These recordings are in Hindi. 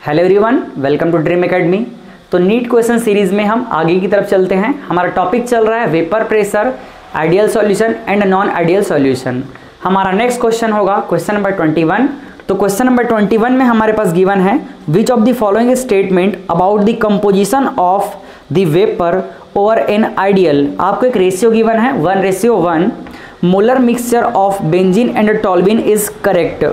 Hello everyone, welcome to Dream Academy. तो नीट क्वेश्चन सीरीज में हम आगे की तरफ चलते हैं। हमारा टॉपिक चल रहा है vapour pressure, ideal solution and non ideal solution. हमारा नेक्स्ट क्वेश्चन होगा क्वेश्चन नंबर 21। तो क्वेश्चन नंबर 21 में हमारे पास गिवन है which of the following statement about the composition of the vapour over an ideal. आपको एक रेशियो गिवन है 1:1 molar mixture of benzene and toluene is correct.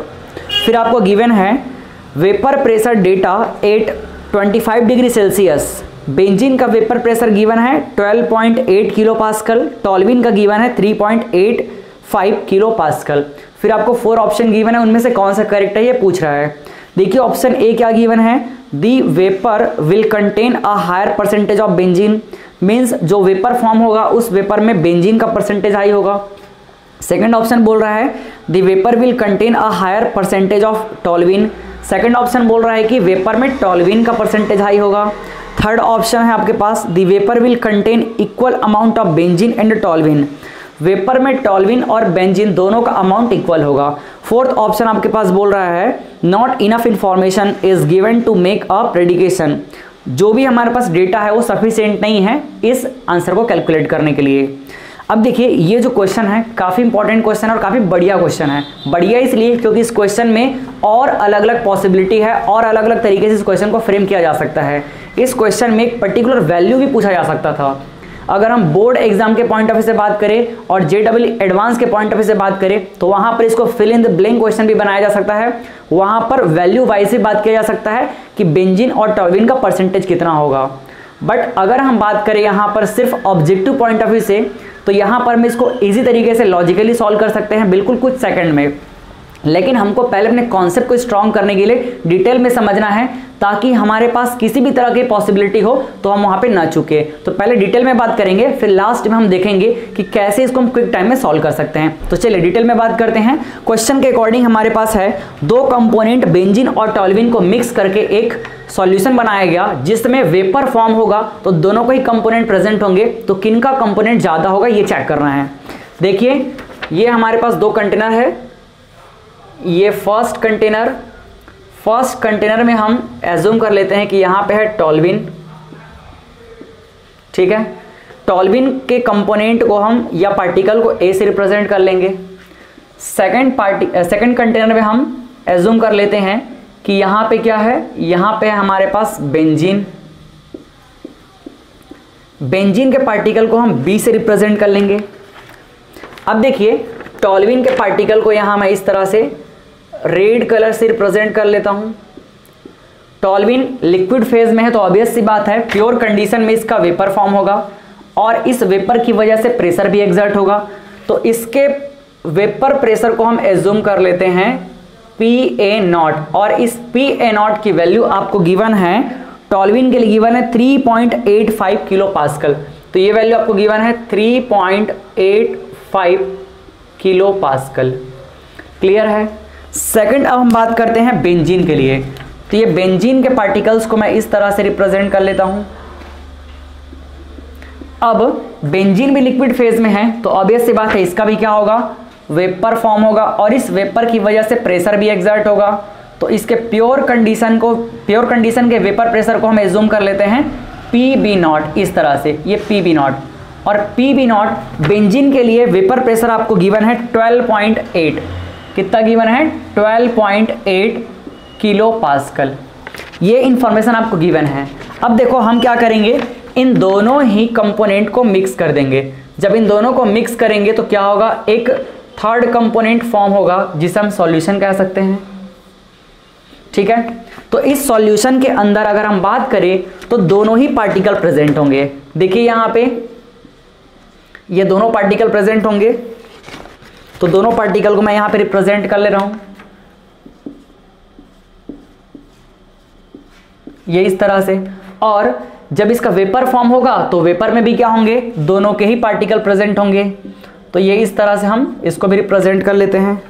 फिर आपको गिवन है vapour pressure data at 25 degree Celsius. Benzene का वेपर प्रेशर गिवन है 12.8 किलो पास्कल, टॉल्विन का गिवन है 3.85 किलो पास्कल। फिर आपको 4 ऑप्शन गिवन है, उनमें से कौन सा करेक्ट है ये पूछ रहा है। देखिए ऑप्शन ए क्या गिवन है, the vapour will contain a higher percentage of benzene, means जो वेपर फॉर्म होगा उस वेपर में बेंजीन का परसेंटेज हाई होगा। सेकेंड ऑप्शन बोल रहा है the vapour will contain a higher percentage of toluene. Second option बोल रहा है कि वेपर में टॉल्विन का परसेंटेज हाई होगा। थर्ड ऑप्शन है आपके पास the vapour will contain equal amount of benzene and toluene, vapour में टॉल्विन और बेंजीन दोनों का अमाउंट इक्वल होगा। फोर्थ ऑप्शन आपके पास बोल रहा है not enough information is given to make a prediction, जो भी हमारे पास डेटा है वो सफिशिएंट नहीं है इस आंसर को कैलकुलेट करने के लिए। अब देखिए ये जो क्वेश्चन है काफ़ी इंपॉर्टेंट क्वेश्चन है और काफ़ी बढ़िया क्वेश्चन है। बढ़िया इसलिए क्योंकि इस क्वेश्चन में और अलग अलग पॉसिबिलिटी है और अलग अलग तरीके से इस क्वेश्चन को फ्रेम किया जा सकता है। इस क्वेश्चन में एक पर्टिकुलर वैल्यू भी पूछा जा सकता था। अगर हम बोर्ड एग्जाम के पॉइंट ऑफ व्यू से बात करें और JEE एडवांस के पॉइंट ऑफ व्यू से बात करें तो वहां पर इसको fill in the blank question भी बनाया जा सकता है। वहां पर वैल्यू वाइज से बात किया जा सकता है कि बेंजीन और टॉल्विन का परसेंटेज कितना होगा। बट अगर हम बात करें यहाँ पर सिर्फ ऑब्जेक्टिव पॉइंट ऑफ व्यू से तो यहाँ पर हम इसको इजी तरीके से लॉजिकली सॉल्व कर सकते हैं बिल्कुल कुछ सेकंड में। लेकिन हमको पहले अपने कॉन्सेप्ट को स्ट्रॉन्ग करने के लिए डिटेल में समझना है ताकि हमारे पास किसी भी तरह की पॉसिबिलिटी हो तो हम वहाँ पे ना चुके। तो पहले डिटेल में बात करेंगे, फिर लास्ट में हम देखेंगे कि कैसे इसको हम क्विक टाइम में सॉल्व कर सकते हैं। तो चलिए डिटेल में बात करते हैं। क्वेश्चन के अकॉर्डिंग हमारे पास है दो कंपोनेंट बेंजीन और टॉल्विन को मिक्स करके एक सॉल्यूशन बनाया गया जिसमें वेपर फॉर्म होगा तो दोनों को ही कंपोनेंट प्रेजेंट होंगे, तो किनका कंपोनेंट ज़्यादा होगा ये चेक करना है। देखिए ये हमारे पास दो कंटेनर है, ये फर्स्ट कंटेनर में हम एज्यूम कर लेते हैं कि यहाँ पे है टॉल्विन, ठीक है। टॉल्विन के कंपोनेंट को हम या पार्टिकल को ए से रिप्रेजेंट कर लेंगे। सेकंड कंटेनर में हम एज्यूम कर लेते हैं कि यहाँ पे क्या है, यहाँ पे हमारे पास बेंजीन के पार्टिकल को हम बी से रिप्रेजेंट कर लेंगे। अब देखिए टॉल्विन के पार्टिकल को यहाँ मैं इस तरह से रेड कलर से रिप्रेजेंट कर लेता हूं। टॉल्विन लिक्विड फेज में है तो ऑब्वियस सी बात है प्योर कंडीशन में इसका वेपर फॉर्म होगा और इस वेपर की वजह से प्रेशर भी एग्जर्ट होगा। तो इसके वेपर प्रेशर को हम एज्यूम कर लेते हैं PA0 और इस PA0 की वैल्यू आपको गिवन है, टॉल्विन के लिए गिवन है 3.85 किलो पास्कल। तो ये वैल्यू आपको गिवन है 3.85 किलो पास्कल। क्लियर है। सेकंड अब हम बात करते हैं बेंजीन के लिए। तो ये बेंजीन के पार्टिकल्स को मैं इस तरह से रिप्रेजेंट कर लेता हूं। अब बेंजीन भी लिक्विड फेज में है तो ऑब्वियस सी बात है इसका भी क्या होगा, वेपर फॉर्म होगा और इस वेपर की वजह से प्रेशर भी एग्जर्ट होगा। तो इसके प्योर कंडीशन के वेपर प्रेशर को हम एज्यूम कर लेते हैं PB0 इस तरह से, ये PB0 और PB0 बेंजीन के लिए वेपर प्रेशर आपको गिवन है 12.8, कितना गिवन है 12.8 किलो पास्कल। ये इंफॉर्मेशन आपको गिवन है। अब देखो हम क्या करेंगे, इन दोनों ही कंपोनेंट को मिक्स कर देंगे। जब इन दोनों को मिक्स करेंगे तो क्या होगा, एक थर्ड कंपोनेंट फॉर्म होगा जिसे हम सॉल्यूशन कह सकते हैं, ठीक है। तो इस सॉल्यूशन के अंदर अगर हम बात करें तो दोनों ही पार्टिकल प्रेजेंट होंगे। देखिए यहां पे ये दोनों पार्टिकल प्रेजेंट होंगे, तो दोनों पार्टिकल को मैं यहां पे रिप्रेजेंट कर ले रहा हूं ये इस तरह से। और जब इसका वेपर फॉर्म होगा तो वेपर में भी क्या होंगे, दोनों के ही पार्टिकल प्रेजेंट होंगे। तो ये इस तरह से हम इसको भी रिप्रेजेंट कर लेते हैं।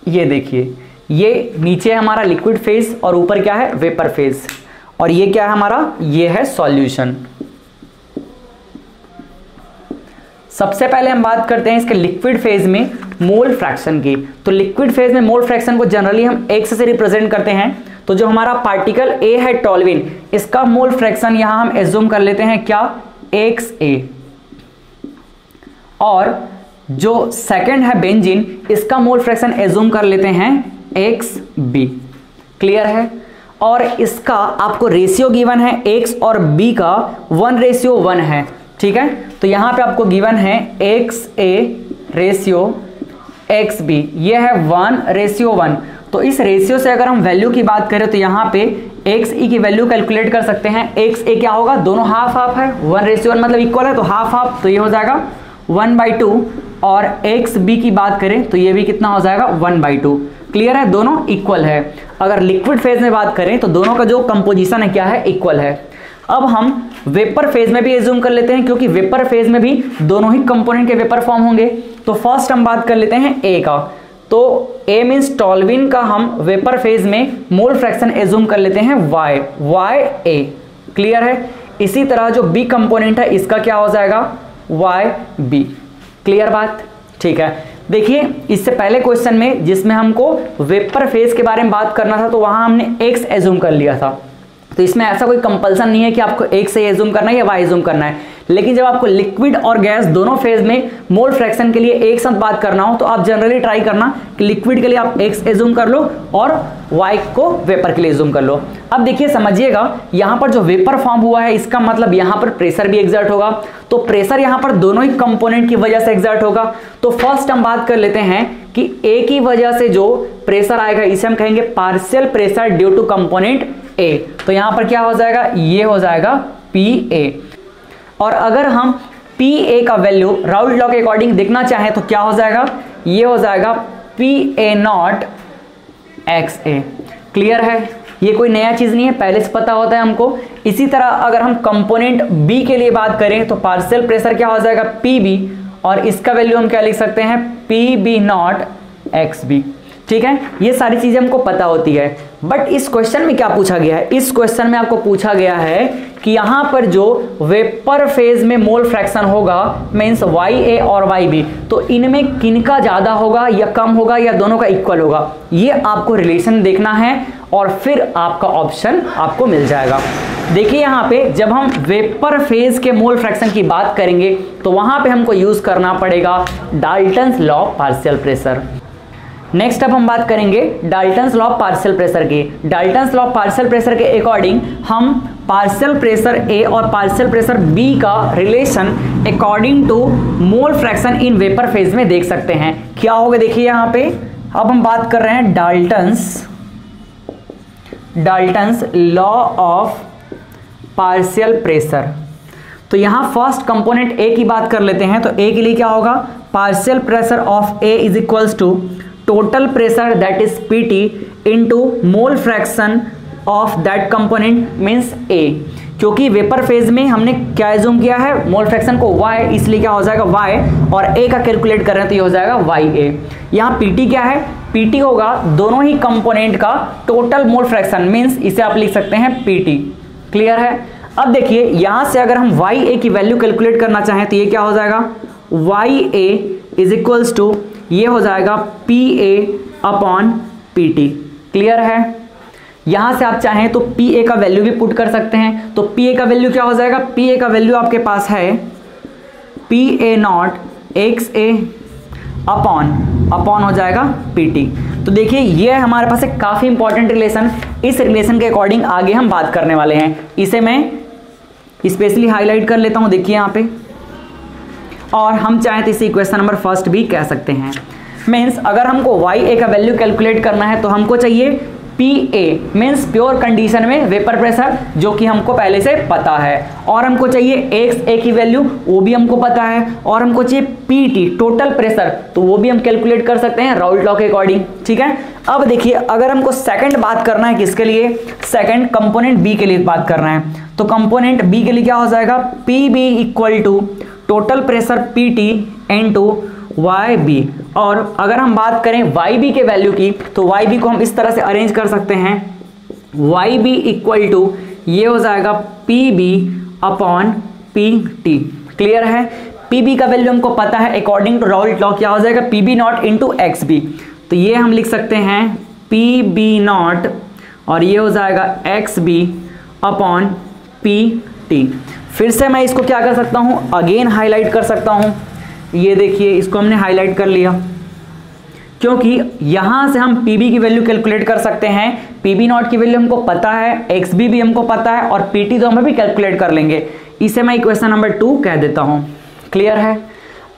ये देखिए ये नीचे हमारा लिक्विड फेज और ऊपर क्या है, वेपर फेज। और ये क्या है हमारा, ये है सॉल्यूशन। सबसे पहले हम बात करते हैं इसके लिक्विड फेज में मोल फ्रैक्शन की। तो लिक्विड फेज में मोल फ्रैक्शन को जनरली हम x से रिप्रेजेंट करते हैं। तो जो हमारा पार्टिकल A है टोल्यूइन, इसका मोल फ्रैक्शन यहां हम एज्यूम कर लेते हैं क्या, XA। और जो सेकंड है बेंजीन, इसका मोल फ्रैक्शन एज्यूम कर लेते हैं XB। क्लियर है। और इसका आपको रेशियो गिवन है x और b का 1:1 है। ठीक है, तो यहां पे आपको गिवन है XA रेशियो XB, ये है 1:1। तो इस रेशियो से अगर हम वैल्यू की बात करें तो यहां पे XE की वैल्यू कैलकुलेट कर सकते हैं। XA क्या होगा, दोनों हाफ हाफ है, 1:1 मतलब इक्वल है, तो हाफ हाफ, तो ये हो जाएगा 1/2। और XB की बात करें तो ये भी कितना हो जाएगा, 1/2। क्लियर है, दोनों इक्वल है। अगर लिक्विड फेज में बात करें तो दोनों का जो कंपोजिशन है क्या है, इक्वल है। अब हम वेपर फेज में भी एज्यूम कर लेते हैं, क्योंकि वेपर फेज में भी दोनों ही कंपोनेंट के वेपर फॉर्म होंगे। तो फर्स्ट हम बात कर लेते हैं A का। तो A मींस टोल्यूइन का हम वेपर फेज में मोल फ्रैक्शन एज्यूम कर लेते हैं YA। क्लियर है। इसी तरह जो B कंपोनेंट है इसका क्या हो जाएगा, YB। क्लियर बात, ठीक है। देखिए इससे पहले क्वेश्चन में जिसमें हमको वेपर फेज के बारे में बात करना था, तो वहां हमने x एज्यूम कर लिया था। तो इसमें ऐसा कोई कंपलसन नहीं है कि आपको x से एज्यूम करना है या y एज्यूम करना है। लेकिन जब आपको लिक्विड और गैस दोनों फेज में मोल फ्रैक्शन के लिए एक साथ बात करना हो, तो आप जनरली ट्राई करना कि लिक्विड के लिए आप x एज्यूम कर लो और y को वेपर के लिए एज्यूम कर लो। अब देखिए समझिएगा, यहाँ पर जो वेपर फॉर्म हुआ है इसका मतलब यहाँ पर प्रेशर भी एग्जर्ट होगा। तो प्रेशर यहाँ पर दोनों ही कंपोनेंट की वजह से एग्जर्ट होगा। तो फर्स्ट हम बात कर लेते हैं कि A की वजह से जो प्रेशर आएगा इसे हम कहेंगे partial pressure due to component A। तो यहां पर क्या हो जाएगा, ये हो जाएगा PA। और अगर हम PA का वैल्यू राउल्ट लॉ के अकॉर्डिंग देखना चाहें तो क्या हो जाएगा, ये हो जाएगा PA0 XA। क्लियर है, ये कोई नया चीज नहीं है, पहले से पता होता है हमको। इसी तरह अगर हम कंपोनेंट B के लिए बात करें तो पार्शियल प्रेशर क्या हो जाएगा, PB। और इसका वैल्यू हम क्या लिख सकते हैं, PB0 XB। ठीक है, ये सारी चीजें हमको पता होती है। बट इस क्वेश्चन में क्या पूछा गया है, इस क्वेश्चन में आपको पूछा गया है कि यहां पर जो वेपर फेज में मोल फ्रैक्शन होगा मींस YA और YB, तो इनमें किनका ज्यादा होगा या कम होगा या दोनों का इक्वल होगा, ये आपको रिलेशन देखना है और फिर आपका ऑप्शन आपको मिल जाएगा। देखिए यहाँ पे जब हम वेपर फेज के मोल फ्रैक्शन की बात करेंगे तो वहां पे हमको यूज करना पड़ेगा Dalton's law of partial pressure. Next अब हम बात करेंगे Dalton's law of partial pressure की। Dalton's law of partial pressure के अकॉर्डिंग हम पार्शियल प्रेशर A और पार्शियल प्रेशर B का relation according to mole fraction in vapour phase में देख सकते हैं। क्या होगा देखिए यहाँ पे, अब हम बात कर रहे हैं Dalton's law of partial pressure. तो यहां फर्स्ट कंपोनेंट A की बात कर लेते हैं। तो A के लिए क्या होगा, partial pressure of A is equals to total pressure that is PT into mole fraction of that component means A। क्योंकि वेपर फेज में हमने क्या एज्यूम किया है, मोल फ्रैक्शन को Y, इसलिए क्या हो जाएगा Y, और A का कैलकुलेट कर रहे हैं तो ये हो जाएगा YA। यहाँ PT क्या है, PT होगा दोनों ही कंपोनेंट का टोटल मोल फ्रैक्शन मींस इसे आप लिख सकते हैं PT। क्लियर है। अब देखिए यहां से अगर हम YA की वैल्यू कैलकुलेट करना चाहें तो ये क्या हो जाएगा, YA इज इक्वल्स टू ये हो जाएगा PA अपॉन PT। क्लियर है। यहां से आप चाहें तो PA का वैल्यू भी पुट कर सकते हैं। तो PA का वैल्यू क्या हो जाएगा, PA का वैल्यू आपके पास है PA0 XA अपॉन हो जाएगा PT। तो देखिए ये हमारे पास एक काफी इंपॉर्टेंट रिलेशन, इस रिलेशन के अकॉर्डिंग आगे हम बात करने वाले हैं। इसे मैं स्पेशली हाईलाइट कर लेता हूं, देखिए यहाँ पे। और हम चाहें तो इसे इक्वेशन नंबर फर्स्ट भी कह सकते हैं। मीन्स अगर हमको YA का वैल्यू कैलकुलेट करना है तो हमको चाहिए PA मीन्स प्योर कंडीशन में वेपर प्रेशर, जो कि हमको पहले से पता है। और हमको चाहिए XA की वैल्यू, वो भी हमको पता है। और हमको चाहिए PT टोटल प्रेशर, तो वो भी हम कैलकुलेट कर सकते हैं राउल्ट लॉ के अकॉर्डिंग। ठीक है। अब देखिए अगर हमको सेकंड बात करना है, किसके लिए, सेकंड कंपोनेंट B के लिए बात करना है, तो कंपोनेंट B के लिए क्या हो जाएगा, PB equal to total pressure PT into YB। और अगर हम बात करें YB के वैल्यू की, तो YB को हम इस तरह से अरेंज कर सकते हैं, YB इक्वल टू ये हो जाएगा PB अपॉन PT। क्लियर है। PB का वैल्यू हमको पता है, अकॉर्डिंग टू राउल्ट लॉ क्या हो जाएगा, PB नॉट इंटू XB। तो ये हम लिख सकते हैं PB नॉट और ये हो जाएगा XB अपॉन PT। फिर से मैं इसको क्या कर सकता हूँ, अगेन हाईलाइट कर सकता हूँ। ये देखिए इसको हमने हाईलाइट कर लिया, क्योंकि यहां से हम PB की वैल्यू कैलकुलेट कर सकते हैं। PB नॉट की वैल्यू हमको पता है, XB भी हमको पता है और PT तो हम भी कैलकुलेट कर लेंगे। इसे मैं इक्वेशन नंबर 2 कह देता हूं। क्लियर है।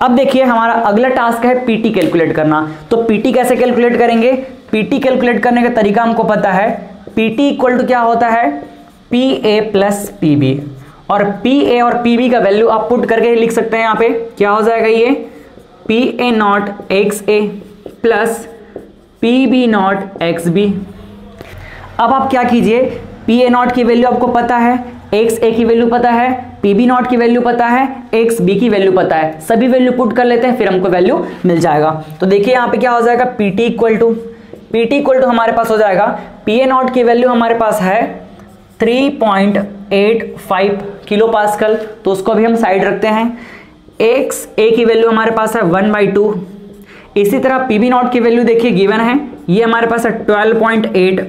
अब देखिए हमारा अगला टास्क है PT कैलकुलेट करना। तो PT कैसे कैलकुलेट करेंगे, PT कैलकुलेट करने का तरीका हमको पता है। PT इक्वल टू क्या होता है, PA प्लस PB, और PA और PB का वैल्यू आप पुट करके लिख सकते हैं। यहाँ पे क्या हो जाएगा, ये PA not XA plus PB not XB। अब आप क्या कीजिए, PA नॉट की वैल्यू आपको पता है, XA की वैल्यू पता है, PB नॉट की वैल्यू पता है, XB की वैल्यू पता है, सभी वैल्यू पुट कर लेते हैं, फिर हमको वैल्यू मिल जाएगा। तो देखिए यहाँ पे क्या हो जाएगा, PT इक्वल टू हमारे पास हो जाएगा, PA नॉट की वैल्यू हमारे पास है 3.85 किलो पास्कल, तो उसको अभी हम साइड रखते हैं। XA की वैल्यू हमारे पास है 1/2। इसी तरह PB नॉट की वैल्यू देखिए गिवन है, ये हमारे पास है 12.8,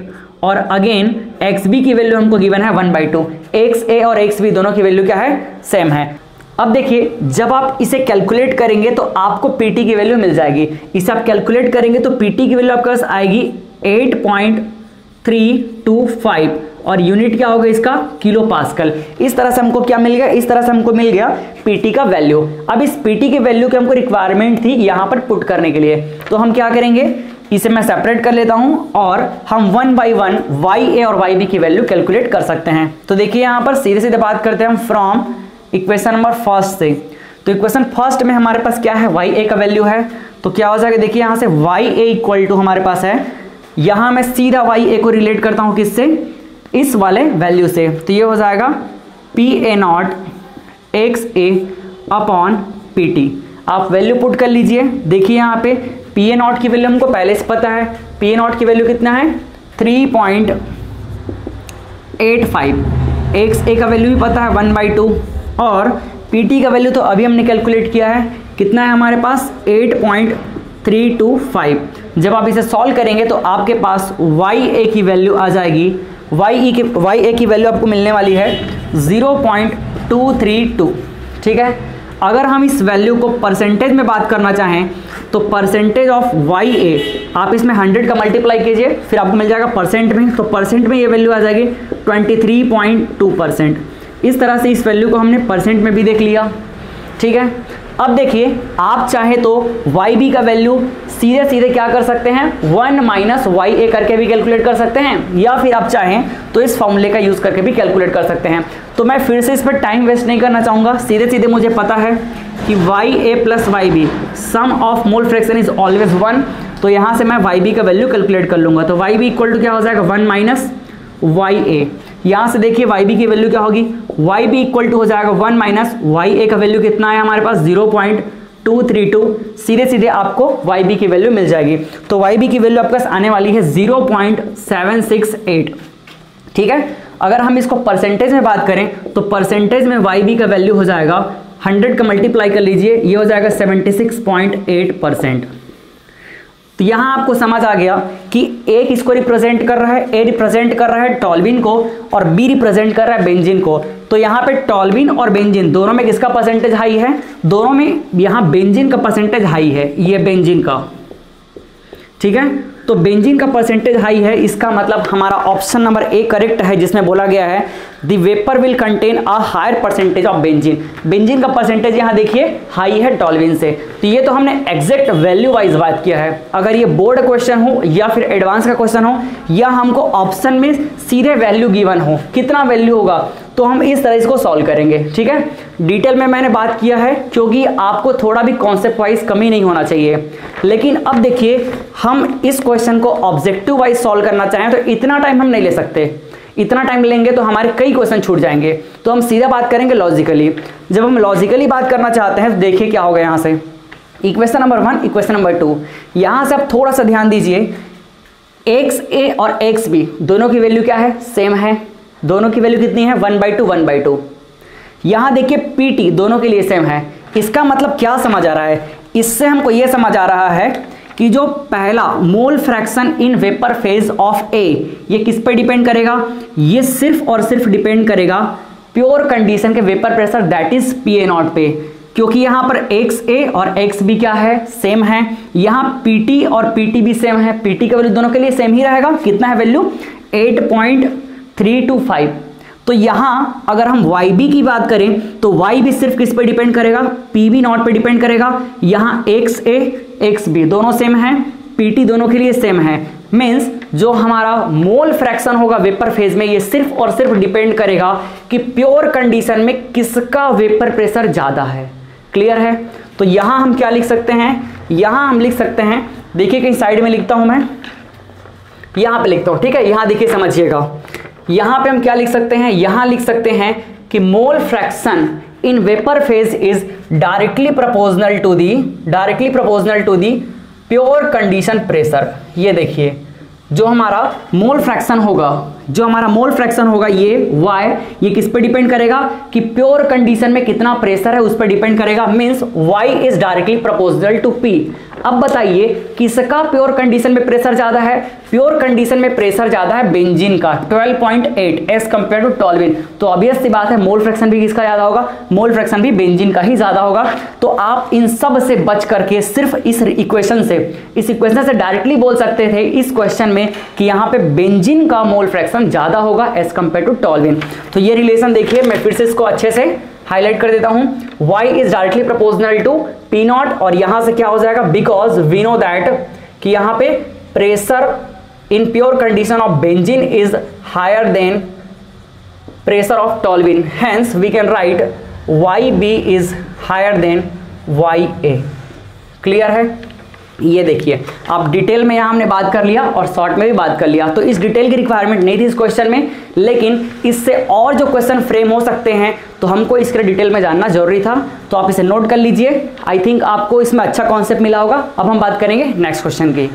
और अगेन XB की वैल्यू हमको गिवन है 1/2। XA और XB दोनों की वैल्यू क्या है, सेम है। अब देखिए जब आप इसे कैलकुलेट करेंगे तो आपको PT की वैल्यू मिल जाएगी। इसे आप कैलकुलेट करेंगे तो PT की वैल्यू आपके पास आएगी 8.325, और यूनिट क्या होगा इसका, किलो पास्कल। इस तरह से हमको क्या मिल गया, इस तरह से हमको मिल गया PT का वैल्यू। अब इस PT की वैल्यू की हमको रिक्वायरमेंट थी यहाँ पर पुट करने के लिए, तो हम क्या करेंगे, इसे मैं सेपरेट कर लेता हूं और हम 1 बाई 1 YA और YB की वैल्यू कैलकुलेट कर सकते हैं। तो देखिए यहाँ पर सीधे सीधे बात करते हैं हम फ्रॉम इक्वेशन नंबर फर्स्ट से। तो इक्वेशन फर्स्ट में हमारे पास क्या है, YA का वैल्यू है, तो क्या हो जाएगा, देखिए यहाँ से YA इक्वल टू हमारे पास है, यहाँ मैं सीधा YA को रिलेट करता हूँ किससे, इस वाले वैल्यू से। तो ये हो जाएगा PA not XA upon PT। आप वैल्यू पुट कर लीजिए। देखिए यहाँ पे PA नॉट की वैल्यू हमको पहले से पता है, PA नॉट की वैल्यू कितना है 3.85, XA का वैल्यू भी पता है 1/2, और PT का वैल्यू तो अभी हमने कैलकुलेट किया है, कितना है हमारे पास 8.325। जब आप इसे सॉल्व करेंगे तो आपके पास YA की वैल्यू आ जाएगी, YA की वैल्यू आपको मिलने वाली है 0.232। ठीक है। अगर हम इस वैल्यू को परसेंटेज में बात करना चाहें तो परसेंटेज ऑफ YA आप इसमें 100 का मल्टीप्लाई कीजिए, फिर आपको मिल जाएगा परसेंट में, तो परसेंट में ये वैल्यू आ जाएगी 23.2%। इस तरह से इस वैल्यू को हमने परसेंट में भी देख लिया। ठीक है। अब देखिए आप चाहे तो YB का वैल्यू सीधे सीधे क्या कर सकते हैं, 1 माइनस YA करके भी कैलकुलेट कर सकते हैं, या फिर आप चाहें तो इस फॉर्मूले का यूज करके भी कैलकुलेट कर सकते हैं। तो मैं फिर से इस पर टाइम वेस्ट नहीं करना चाहूंगा, सीधे सीधे मुझे पता है कि YA plus YB sum of mole fraction is always 1, तो यहां से मैं YB का वैल्यू कैलकुलेट कर लूंगा। तो YB इक्वल टू क्या हो जाएगा, 1 माइनस YA। यहां से देखिए YB की वैल्यू क्या होगी, YB इक्वल टू हो जाएगा 1 माइनस YA का वैल्यू कितना है हमारे पास 0.232। सीधे सीधे आपको YB की वैल्यू मिल जाएगी। तो YB की वैल्यू आपके पास आने वाली है 0.768। ठीक है। अगर हम इसको परसेंटेज में बात करें तो परसेंटेज में YB का वैल्यू हो जाएगा 100 का मल्टीप्लाई कर लीजिए, ये हो जाएगा 76.8%। तो यहां आपको समझ आ गया कि A किसको रिप्रेजेंट कर रहा है, A रिप्रेजेंट कर रहा है टॉल्विन को और B रिप्रेजेंट कर रहा है बेंजीन को। तो यहाँ पे टॉल्विन और बेंजीन दोनों में किसका परसेंटेज हाई है, दोनों में यहाँ बेंजीन का परसेंटेज हाई है, ये बेंजीन का। ठीक है। तो बेंजीन का परसेंटेज हाई है, इसका मतलब हमारा ऑप्शन नंबर A करेक्ट है, जिसमें बोला गया है the vapour will contain a higher percentage of benzene. Benzene का परसेंटेज यहाँ देखिए हाई है टॉल्विन से। तो ये तो हमने एग्जैक्ट वैल्यू वाइज बात किया है। अगर ये बोर्ड क्वेश्चन हो या फिर एडवांस का क्वेश्चन हो, या हमको ऑप्शन में सीधे वैल्यू गिवन हो, कितना वैल्यू होगा, तो हम इस तरह इसको सॉल्व करेंगे। ठीक है। डिटेल में मैंने बात किया है क्योंकि आपको थोड़ा भी कॉन्सेप्ट वाइज कमी नहीं होना चाहिए। लेकिन अब देखिए हम इस क्वेश्चन को ऑब्जेक्टिव वाइज सॉल्व करना चाहें तो इतना टाइम हम नहीं ले सकते, इतना टाइम लेंगे तो हमारे कई क्वेश्चन छूट जाएंगे। तो हम सीधा बात करेंगे लॉजिकली। जब हम लॉजिकली बात करना चाहते हैं तो देखिए क्या होगा, यहाँ से इक्वेशन नंबर 1 इक्वेशन नंबर 2, यहाँ से आप थोड़ा सा ध्यान दीजिए, XA और XB दोनों की वैल्यू क्या है, सेम है। दोनों की वैल्यू कितनी है, 1/2 1/2। यहां देखिए PT दोनों के लिए सेम है, इसका मतलब क्या समझ आ रहा है, इससे हमको यह समझ आ रहा है कि जो पहला mole fraction in vapour phase of A, ये किस पे डिपेंड करेगा, ये सिर्फ और सिर्फ डिपेंड करेगा प्योर कंडीशन के vapour pressure that is PA0 पे, क्योंकि यहां पर XA और XB क्या है, सेम है। यहां PT और PT भी सेम है, PT का वैल्यू दोनों के लिए सेम ही रहेगा। कितना है वैल्यू, 8.325। तो यहां अगर हम YB की बात करें तो YB सिर्फ किस पे डिपेंड करेगा, PB0 पे डिपेंड करेगा। यहां XA XB दोनों सेम है, PT दोनों के लिए सेम है। मीन्स जो हमारा मोल फ्रैक्शन होगा वेपर फेज में, ये सिर्फ और सिर्फ डिपेंड करेगा कि प्योर कंडीशन में किसका वेपर प्रेशर ज्यादा है। क्लियर है। तो यहां हम क्या लिख सकते हैं, यहां हम लिख सकते हैं, देखिए कहीं साइड में लिखता हूं मैं, यहां पे लिखता हूं, ठीक है। यहां देखिए समझिएगा, यहां पे हम क्या लिख सकते हैं, यहां लिख सकते हैं कि mole fraction in vapour phase is directly proportional to the pure condition pressure. ये देखिए जो हमारा मोल फ्रैक्शन होगा, ये Y, ये किस पे डिपेंड करेगा कि प्योर कंडीशन में कितना प्रेशर है उस पर डिपेंड करेगा। Means Y is directly proportional to P। अब बताइए किसका प्योर कंडीशन में प्रेशर ज्यादा है, प्योर कंडीशन में प्रेशर ज्यादा है बेंजीन का 12.8 एज कंपेयर टू टॉल्विन। तो ऑब्वियस सी बात है मोल फ्रैक्शन भी किसका ज्यादा होगा, मोल फ्रैक्शन भी बेंजीन का ही ज्यादा होगा। तो आप इन सब से बच करके सिर्फ इस इक्वेशन से डायरेक्टली बोल सकते थे इस क्वेश्चन में कि यहाँ पे बेंजीन का मोल फ्रैक्शन ज्यादा होगा एज कंपेयर टू टॉल्विन। तो ये रिलेशन देखिए, मैं फिर से इसको अच्छे से हाईलाइट कर देता हूं, Y is directly proportional to P0, और यहां से क्या हो जाएगा, बिकॉज वी नो दैट कि यहां पे pressure in pure condition of benzene is higher than pressure of toluene, hence we can write YB is higher than YA। Clear है। ये देखिए आप डिटेल में यहां हमने बात कर लिया और शॉर्ट में भी बात कर लिया। तो इस डिटेल की रिक्वायरमेंट नहीं थी इस क्वेश्चन में, लेकिन इससे और जो क्वेश्चन फ्रेम हो सकते हैं तो हमको इसके डिटेल में जानना जरूरी था। तो आप इसे नोट कर लीजिए। आई थिंक आपको इसमें अच्छा कॉन्सेप्ट मिला होगा। अब हम बात करेंगे नेक्स्ट क्वेश्चन की।